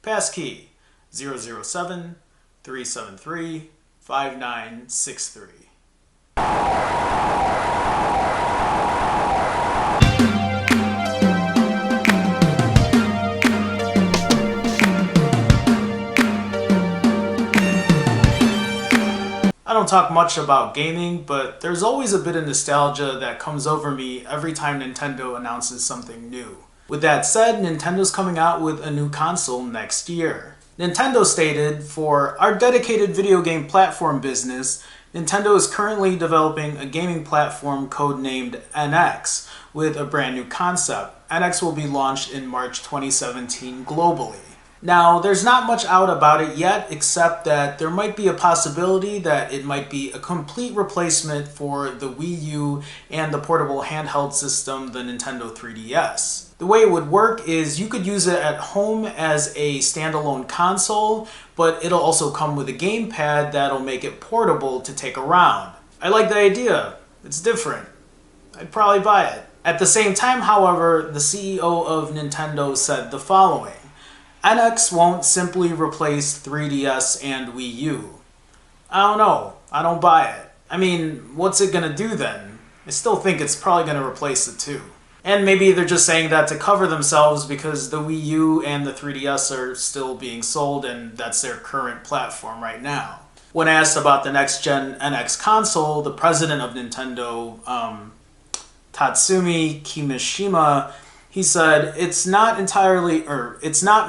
Passkey 007 373 5963. I don't talk much about gaming, but there's always a bit of nostalgia that comes over me every time Nintendo announces something new. With that said, Nintendo's coming out with a new console next year. Nintendo stated, "For our dedicated video game platform business, Nintendo is currently developing a gaming platform codenamed NX with a brand new concept. NX will be launched in March 2017 globally." Now, there's not much out about it yet, except that there might be a possibility that it might be a complete replacement for the Wii U and the portable handheld system, the Nintendo 3DS. The way it would work is you could use it at home as a standalone console, but it'll also come with a gamepad that'll make it portable to take around. I like the idea. It's different. I'd probably buy it. At the same time, however, the CEO of Nintendo said the following: "NX won't simply replace 3DS and Wii U." I don't know. I don't buy it. I mean, what's it gonna do then? I still think it's probably gonna replace the two. And maybe they're just saying that to cover themselves because the Wii U and the 3DS are still being sold and that's their current platform right now. When asked about the next-gen NX console, the president of Nintendo, Tatsumi Kimishima, he said, it's not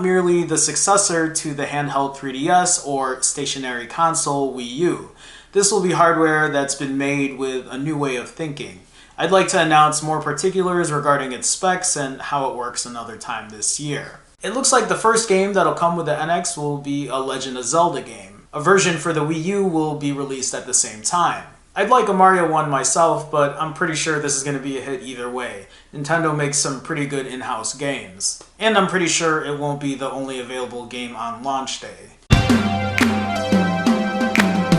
merely the successor to the handheld 3DS or stationary console Wii U. This will be hardware that's been made with a new way of thinking. I'd like to announce more particulars regarding its specs and how it works another time this year. It looks like the first game that'll come with the NX will be a Legend of Zelda game. A version for the Wii U will be released at the same time. I'd like a Mario one myself, but I'm pretty sure this is going to be a hit either way. Nintendo makes some pretty good in-house games. And I'm pretty sure it won't be the only available game on launch day.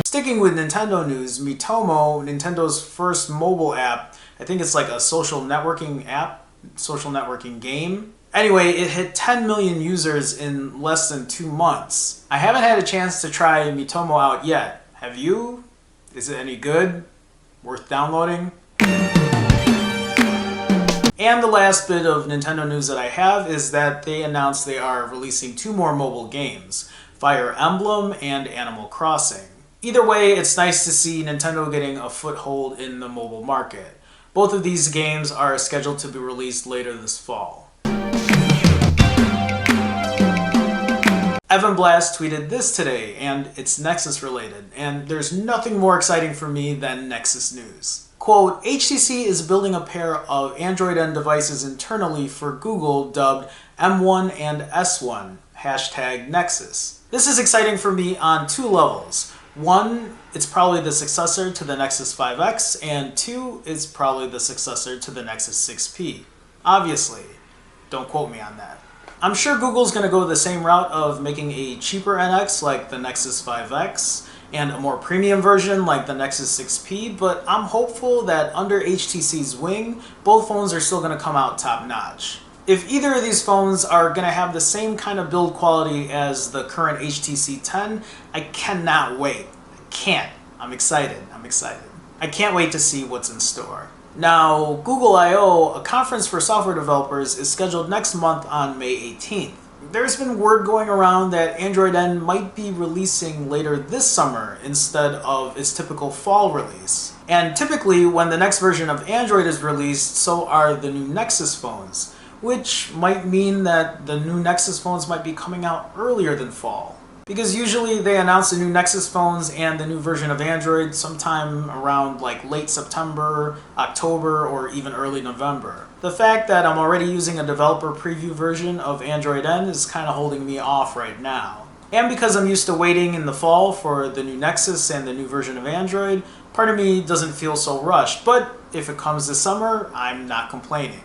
Sticking with Nintendo news, MiTomo, Nintendo's first mobile app, I think it's like a social networking app, social networking game. Anyway, it hit 10 million users in less than 2 months. I haven't had a chance to try MiTomo out yet. Have you? Is it any good? Worth downloading? And the last bit of Nintendo news that I have is that they announced they are releasing 2 more mobile games, Fire Emblem and Animal Crossing. Either way, it's nice to see Nintendo getting a foothold in the mobile market. Both of these games are scheduled to be released later this fall. Evan Blast tweeted this today, and it's Nexus related, and there's nothing more exciting for me than Nexus news. Quote, "HTC is building a pair of Android N devices internally for Google dubbed M1 and S1, #Nexus. This is exciting for me on 2 levels. 1, it's probably the successor to the Nexus 5X, and 2, it's probably the successor to the Nexus 6P. Obviously, don't quote me on that. I'm sure Google's going to go the same route of making a cheaper NX like the Nexus 5X and a more premium version like the Nexus 6P, but I'm hopeful that under HTC's wing, both phones are still going to come out top-notch. If either of these phones are going to have the same kind of build quality as the current HTC 10, I cannot wait. I can't. I'm excited. I can't wait to see what's in store. Now, Google I/O, a conference for software developers, is scheduled next month on May 18th. There's been word going around that Android N might be releasing later this summer instead of its typical fall release. And typically, when the next version of Android is released, so are the new Nexus phones, which might mean that the new Nexus phones might be coming out earlier than fall. Because usually they announce the new Nexus phones and the new version of Android sometime around like late September, October, or even early November. The fact that I'm already using a developer preview version of Android N is kind of holding me off right now. And because I'm used to waiting in the fall for the new Nexus and the new version of Android, part of me doesn't feel so rushed, but if it comes this summer, I'm not complaining.